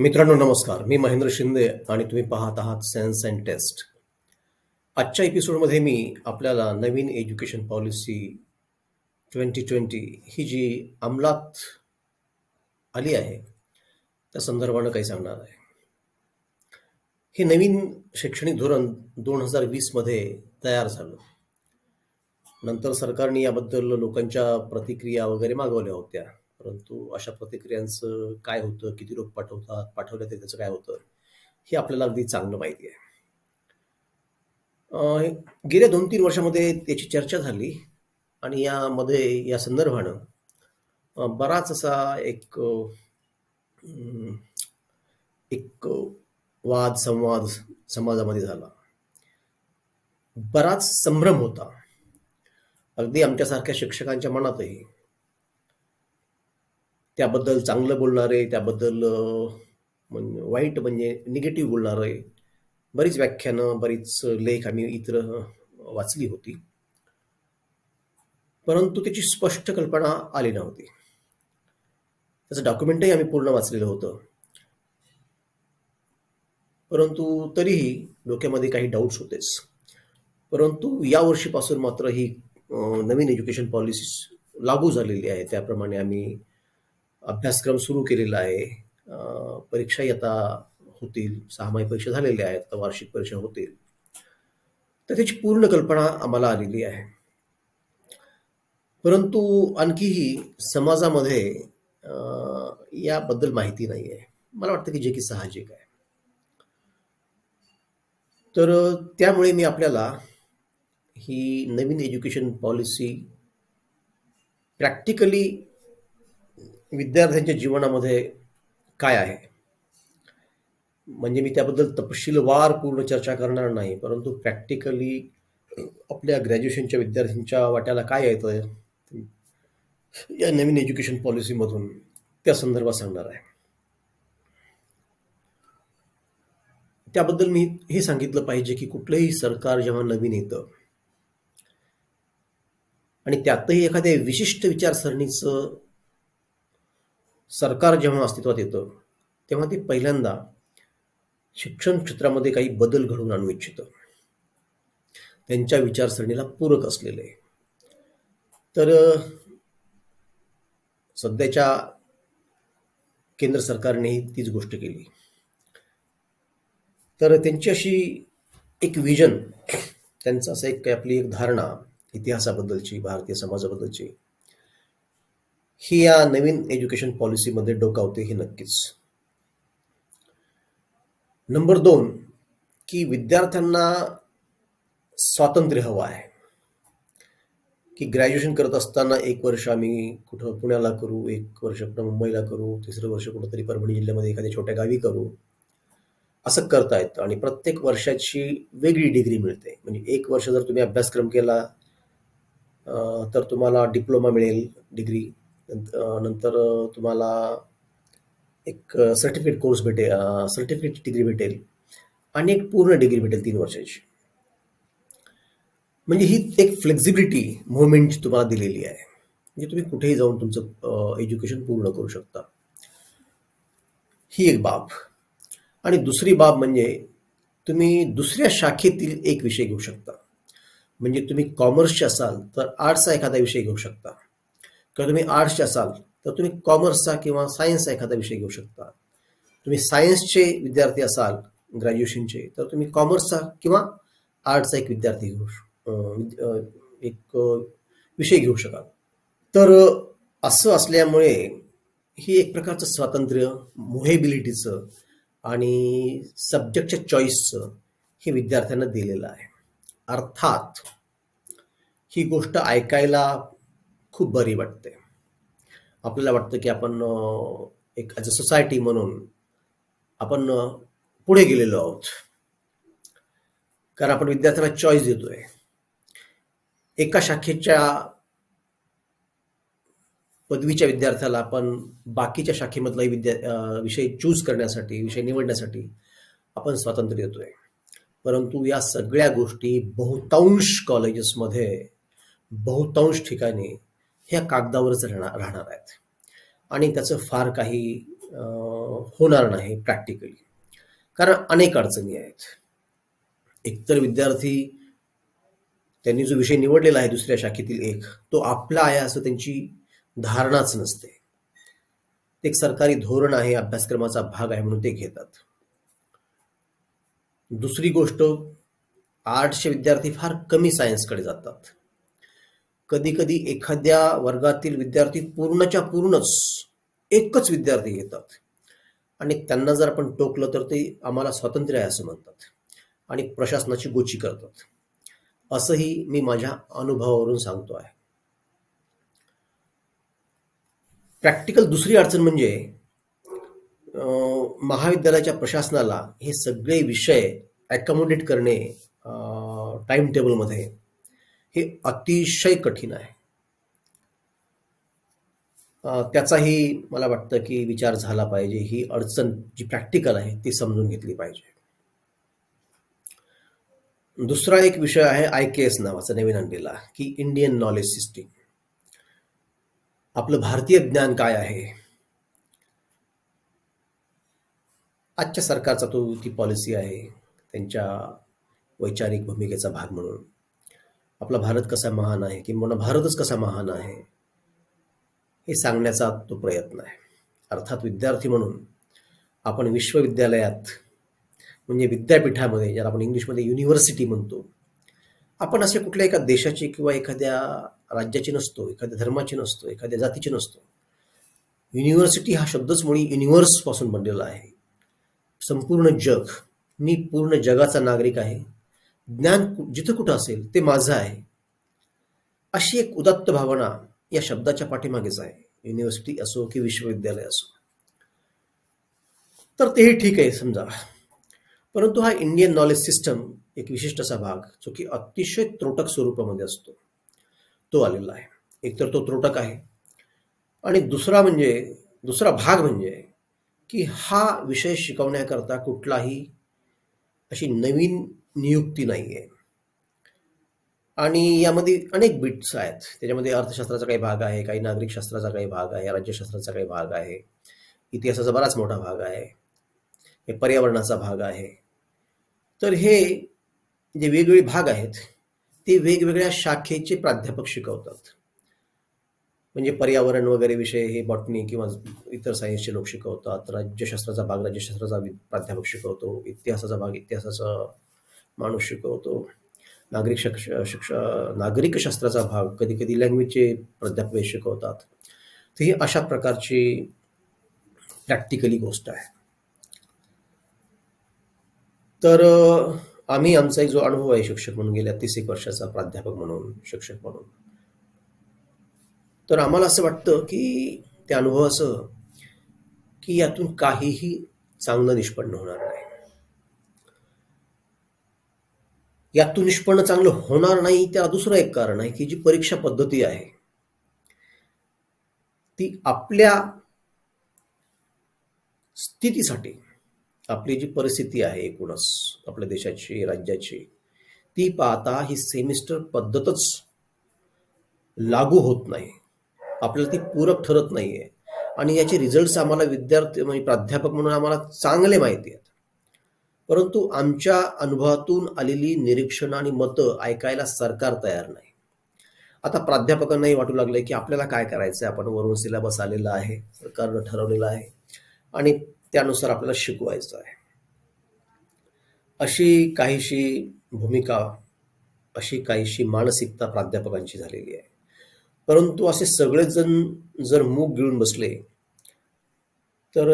मित्रांनो नमस्कार. मी महेंद्र शिंदे आणि तुम्ही पाहत आहात सेन्स अँड टेस्ट. आजच्या एपिसोडमध्ये मी आपल्याला नवीन एज्युकेशन पॉलिसी 2020 ही जी अंमलात आली आहे त्या संदर्भानं काही सांगणार आहे. हे नवीन शैक्षणिक धोरण 2020 मध्ये तयार झालं. नंतर सरकारने याबद्दल लोकांच्या प्रतिक्रिया वगैरे मागवल्या होत्या, परंतु अशा प्रतिक्रियांचं काय होतं, किती लोक पाठवले ते त्याचं काय होतं हे आपल्याला अगदी चांगलं माहिती आहे. गेल्या 2-3 वर्षामध्ये त्याची चर्चा झाली आणि यामध्ये या संदर्भानं बराच असा एक एक वाद संवाद समाजामध्ये झाला. बराच संभ्रम होता, अगदी आमच्यासारख्या शिक्षकांच्या मनातही. त्याबद्दल चांगलं बोलणारे, त्याबद्दल वाईट म्हणजे निगेटिव्ह बोलणारे बरीच व्याख्यानं, बरीच लेख आम्ही इतर वाचली होती, परंतु त्याची स्पष्ट कल्पना आली नव्हती. त्याचं डॉक्युमेंटही आम्ही पूर्ण वाचलेलं होतं, परंतु तरीही डोक्यामध्ये काही डाऊट्स होतेच. परंतु या वर्षीपासून मात्र ही नवीन एज्युकेशन पॉलिसी लागू झालेली आहे. त्याप्रमाणे आम्ही अभ्यासक्रम सुरू केलेला आहे. परीक्षाही आता होतील. 6 परीक्षा झालेल्या आहेत, आता वार्षिक परीक्षा होतील. तर त्याची पूर्ण कल्पना आम्हाला आलेली आहे. परंतु आणखीही समाजामध्ये याबद्दल माहिती नाही आहे. मला वाटतं की जे की साहजिक आहे. तर त्यामुळे मी आपल्याला ही नवीन एज्युकेशन पॉलिसी प्रॅक्टिकली विद्यार्थ्यांच्या जीवनामध्ये काय आहे, म्हणजे मी त्याबद्दल तपशीलवार पूर्ण चर्चा करणार नाही, परंतु प्रॅक्टिकली आपल्या ग्रॅज्युएशनच्या विद्यार्थ्यांच्या वाट्याला काय येतं या नवीन एज्युकेशन पॉलिसीमधून त्या संदर्भात सांगणार आहे. त्याबद्दल मी हे सांगितलं पाहिजे की कुठलंही सरकार जेव्हा नवीन येतं आणि त्यातही एखाद्या विशिष्ट विचारसरणीचं सरकार जेव्हा अस्तित्वात येतं तेव्हा ते पहिल्यांदा शिक्षण क्षेत्रामध्ये काही बदल घडवून आणू इच्छितं, त्यांच्या विचारसरणीला पूरक असलेले. तर सध्याच्या केंद्र सरकारने तीच गोष्ट केली. तर त्यांची अशी एक विजन, त्यांचं असं आपली एक धारणा इतिहासाबद्दलची, भारतीय समाजाबद्दलची, ही या नवीन एज्युकेशन पॉलिसीमध्ये डोकावते हे नक्कीच. नंबर 2 की विद्यार्थ्यांना स्वातंत्र्य हवं आहे. की ग्रॅज्युएशन करत असताना 1 वर्ष आम्ही कुठं पुण्याला करू, 1 वर्ष कुठं मुंबईला करू, 3रं वर्ष कुठंतरी परभणी जिल्ह्यामध्ये एखाद्या छोट्या गावी करू, असं करता येतं. आणि प्रत्येक वर्षाची वेगळी डिग्री मिळते. म्हणजे 1 वर्ष जर तुम्ही अभ्यासक्रम केला तर तुम्हाला डिप्लोमा मिळेल डिग्री, नंतर तुम्हाला एक सर्टिफिकेट कोर्स भेटेल, सर्टिफिकेट डिग्री भेटेल आणि एक पूर्ण डिग्री भेटेल 3 वर्षाची. म्हणजे ही एक फ्लेक्झिबिलिटी मुवमेंट तुम्हाला दिलेली आहे. म्हणजे तुम्ही कुठेही जाऊन तुमचं एज्युकेशन पूर्ण करू शकता. ही एक बाब. आणि दुसरी बाब म्हणजे तुम्ही दुसऱ्या शाखेतील एक विषय घेऊ शकता. म्हणजे तुम्ही कॉमर्सचे असाल तर आर्ट्सचा एखादा विषय घेऊ शकता, किंवा तुम्ही आर्ट्सचे असाल तर तुम्ही कॉमर्सचा किंवा सायन्सचा एखादा विषय घेऊ शकता. तुम्ही सायन्सचे विद्यार्थी असाल ग्रॅज्युएशनचे तर तुम्ही कॉमर्सचा किंवा आर्ट्सचा एक विद्यार्थी एक विषय घेऊ शकाल. तर असं असल्यामुळे ही एक प्रकारचं स्वातंत्र्य, मुव्हेबिलिटीचं आणि सब्जेक्टच्या चॉईसचं हे विद्यार्थ्यांना दिलेलं आहे. अर्थात ही गोष्ट ऐकायला खूप बरी वाटते. आपल्याला वाटतं की आपण एक ॲज अ सोसायटी म्हणून आपण पुढे गेलेलो आहोत, कारण आपण विद्यार्थ्यांना चॉईस देतोय. एका शाखेच्या पदवीच्या विद्यार्थ्याला आपण बाकीच्या शाखेमधला विषय चूज करण्यासाठी, विषय निवडण्यासाठी आपण स्वातंत्र्य देतोय. परंतु या सगळ्या गोष्टी बहुतांश कॉलेजेसमध्ये, बहुतांश ठिकाणी ह्या कागदावरच राहणार आहेत आणि त्याचं फार काही होणार नाही प्रॅक्टिकली. कारण अनेक अडचणी आहेत. एकतर विद्यार्थी त्यांनी जो विषय निवडलेला आहे दुसऱ्या शाखेतील एक, तो आपला आहे असं त्यांची धारणाच नसते. ते एक सरकारी धोरण आहे, अभ्यासक्रमाचा भाग आहे म्हणून ते घेतात. दुसरी गोष्ट, आर्ट्सचे विद्यार्थी फार कमी सायन्सकडे जातात. कधी कधी एखाद्या वर्गातील विद्यार्थी पूर्णच्या पूर्णच एकच विद्यार्थी घेतात आणि त्यांना जर आपण टोकलं तर ते आम्हाला स्वातंत्र्य आहे असं म्हणतात आणि प्रशासनाची गोची करतात. असंही मी माझ्या अनुभवावरून सांगतो आहे. प्रॅक्टिकल दुसरी अडचण म्हणजे महाविद्यालयाच्या प्रशासनाला हे सगळे विषय अकॉमोडेट करणे टाइम टेबलमध्ये हे अतिशय कठीण आहे. त्याचाही मला वाटतं की विचार झाला पाहिजे. ही अडचण जी प्रॅक्टिकल आहे ती समजून घेतली पाहिजे. दुसरा एक विषय आहे IKS नावाचा नवीन आणलेला, की इंडियन नॉलेज सिस्टीम. आपलं भारतीय ज्ञान काय आहे. आजच्या सरकारचा ती पॉलिसी आहे, त्यांच्या वैचारिक भूमिकेचा भाग म्हणून. आपला भारत कसा महान आहे किंवा भारतच कसा महान आहे हे सांगण्याचा तो प्रयत्न आहे. अर्थात विद्यार्थी म्हणून आपण विश्वविद्यालयात म्हणजे विद्यापीठामध्ये, ज्याला आपण इंग्लिशमध्ये युनिव्हर्सिटी म्हणतो, आपण असे कुठल्या एका देशाचे किंवा एखाद्या राज्याचे नसतो, एखाद्या धर्माचे नसतो, एखाद्या जातीचे नसतो. युनिव्हर्सिटी हा शब्दच मुळी युनिव्हर्स पासून बनलेला आहे. संपूर्ण जग, मी पूर्ण जगाचा नागरिक आहे, ज्ञान जिथं कुठं असेल ते माझं आहे, अशी एक उदात्त भावना या शब्दाच्या पाठीमागेच आहे. युनिव्हर्सिटी असो की विश्वविद्यालय असो. तर तेही ठीक आहे समजा, परंतु हा इंडियन नॉलेज सिस्टम एक विशिष्ट असा भाग जो की अतिशय त्रोटक स्वरूपामध्ये असतो, तो आलेला आहे. एकतर तो त्रोटक आहे आणि दुसरा भाग म्हणजे की हा विषय शिकवण्याकरता कुठलाही अशी नवीन नियुक्ती नाही आहे आणि यामध्ये अनेक बिट्स आहेत. त्याच्यामध्ये अर्थशास्त्राचा काही भाग आहे, काही नागरिक शास्त्राचा काही भाग आहे, राज्यशास्त्राचा काही भाग आहे, इतिहासाचा बराच मोठा भाग आहे, हे पर्यावरणाचा भाग आहे. तर हे जे वेगवेगळे भाग आहेत ते वेगवेगळ्या शाखेचे प्राध्यापक शिकवतात. म्हणजे पर्यावरण वगैरे विषय हे बॉटनी किंवा इतर सायन्सचे लोक शिकवतात. राज्यशास्त्राचा भाग राज्यशास्त्राचा प्राध्यापक शिकवतो, इतिहासाचा भाग इतिहासाचा माणूस शिकवतो, नागरिक शास्त्राचा भाग कधी कधी लँग्वेजचे प्राध्यापक शिकवतात. तर ही अशा प्रकारची प्रॅक्टिकली गोष्ट आहे. तर आम्ही आमचा एक जो अनुभव आहे शिक्षक म्हणून, गेल्या 30 वर्षाचा प्राध्यापक म्हणून, शिक्षक म्हणून, तर आम्हाला असं वाटतं की ते अनुभव असं की यातून काहीही चांगलं निष्पन्न होणार नाही. यातून निष्पन्न चांगलं होणार नाही त्याला दुसरं एक कारण आहे की जी परीक्षा पद्धती आहे ती आपल्या स्थितीसाठी, आपली जी परिस्थिती आहे एकूणच आपल्या देशाची, राज्याची, ती पाहता ही सेमिस्टर पद्धतच लागू होत नाही, आपल्याला ती पूरक ठरत नाहीये. आणि याचे रिझल्ट्स आम्हाला विद्यार्थी म्हणजे प्राध्यापक म्हणून आम्हाला चांगले माहिती आहेत, परंतु आमच्या अनुभवातून आलेली निरीक्षण आणि मतं ऐकायला सरकार तयार नाही. आता प्राध्यापकांनाही वाटू लागलंय की आपल्याला काय करायचंय, आपण वरून सिलेबस आलेला आहे, सरकारनं ठरवलेलं आहे आणि त्यानुसार आपल्याला शिकवायचं आहे. अशी काहीशी भूमिका, अशी काहीशी मानसिकता प्राध्यापकांची झालेली आहे. परंतु असे सगळेजण जर मूग गिळून बसले तर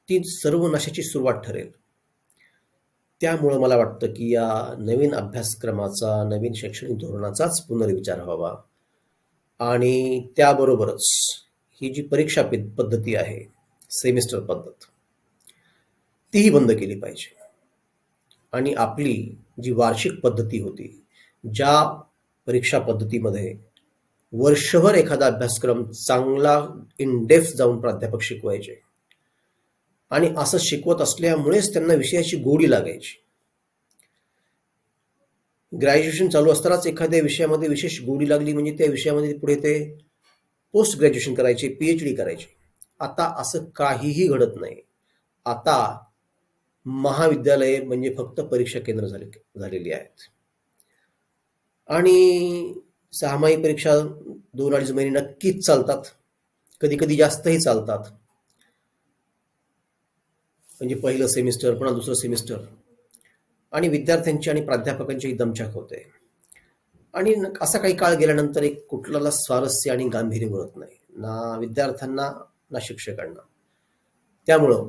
ती सर्वनाशाची सुरुवात ठरेल. त्यामुळं मला वाटतं की या नवीन अभ्यासक्रमाचा, नवीन शैक्षणिक धोरणाचाच पुनर्विचार व्हावा आणि त्याबरोबरच ही जी परीक्षा पद्धती आहे, सेमिस्टर पद्धत, तीही बंद केली पाहिजे आणि आपली जी वार्षिक पद्धती होती, ज्या परीक्षा पद्धतीमध्ये वर्षभर एखादा अभ्यासक्रम चांगला इन डेप्थ जाऊन प्राध्यापक शिकवायचे आणि असं शिकवत असल्यामुळेच त्यांना विषयाची गोडी लागायची. ग्रॅज्युएशन चालू असतानाच एखाद्या विषयामध्ये विशेष गोडी लागली म्हणजे त्या विषयामध्ये पुढे ते पोस्ट ग्रॅज्युएशन करायचे, PhD करायचे. आता असं काहीही घडत नाही. आता महाविद्यालये म्हणजे फक्त परीक्षा केंद्र झालेली आहेत. आणि सहामाही परीक्षा 2-2.5 महिने नक्कीच चालतात. कधी कधी जास्तही चालतात. म्हणजे पहिलं सेमिस्टर, पुन्हा दुसरं सेमिस्टर, आणि विद्यार्थ्यांची आणि प्राध्यापकांची दमछाक होते. आणि असा काही काळ गेल्यानंतर एक कुठल्याला स्वारस्य आणि गांभीर्य मिळत नाही, ना विद्यार्थ्यांना ना शिक्षकांना. त्यामुळं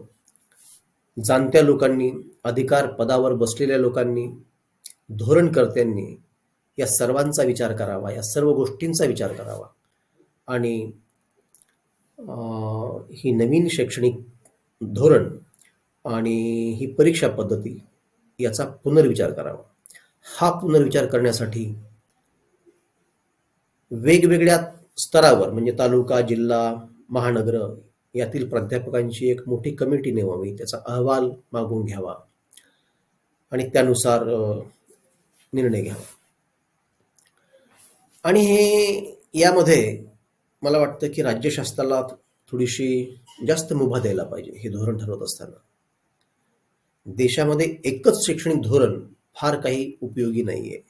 जाणत्या लोकांनी, अधिकार पदावर बसलेल्या लोकांनी, धोरणकर्त्यांनी या सर्वांचा विचार करावा, या सर्व गोष्टींचा विचार करावा आणि ही नवीन शैक्षणिक धोरण आणि ही परीक्षा पद्धती याचा पुनर्विचार करावा. हा पुनर्विचार करण्यासाठी वेगवेगळ्या स्तरावर म्हणजे तालुका, जिल्हा, महानगर यातील प्राध्यापकांची एक मोठी कमिटी नेमावी, त्याचा अहवाल मागून घ्यावा आणि त्यानुसार निर्णय घ्यावा. आणि यामध्ये मला वाटतं की राज्यशास्त्राला थोडीशी जास्त मुभा द्यायला पाहिजे हे धोरण ठरवत असताना. देशामध्ये एकच शैक्षणिक धोरण फार काही उपयोगी नाहीये.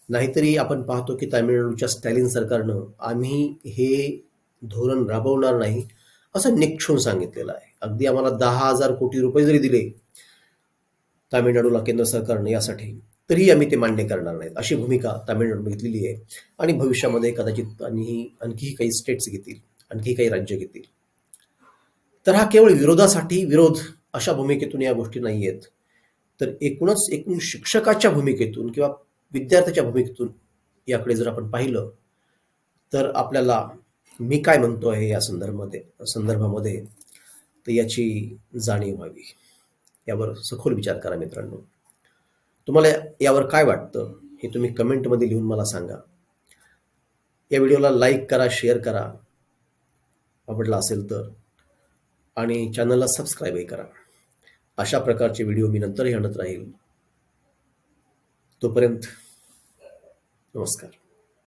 नाहीतरी आपण पाहतो की तामिळनाडूच्या स्टॅलिन सरकारनं आम्ही हे धोरण राबवणार नाही असं निक्षून सांगितलेलं आहे. अगदी आम्हाला 10,000 कोटी रुपये जरी दिले तामिळनाडूला केंद्र सरकारने यासाठी, तरी आम्ही ते मान्य करणार नाहीत अशी भूमिका तामिळनाडूने घेतलेली आहे. आणि भविष्यामध्ये कदाचित आणखी काही स्टेट्स घेतील, आणखी काही राज्य घेतील. तर हा केवळ विरोधासाठी विरोध अशा भूमिकेतून या गोष्टी नाही आहेत, तर एकूण शिक्षकाच्या भूमिकेतून किंवा विद्यार्थ्याच्या भूमिकेतून याकडे जर आपण पाहिलं तर आपल्याला मी काय म्हणतो आहे या संदर्भामध्ये तर याची जाणीव व्हावी. यावर सखोल विचार करा मित्रांनो. तुम्हाला यावर काय वाटतं हे तुम्ही कमेंटमध्ये लिहून मला सांगा. या व्हिडिओला लाईक करा, शेअर करा आवडला असेल तर, आणि चॅनलला सबस्क्राईबही करा. अशा प्रकारचे व्हिडिओ मी नंतरही आणत राहील. तोपर्यंत नमस्कार.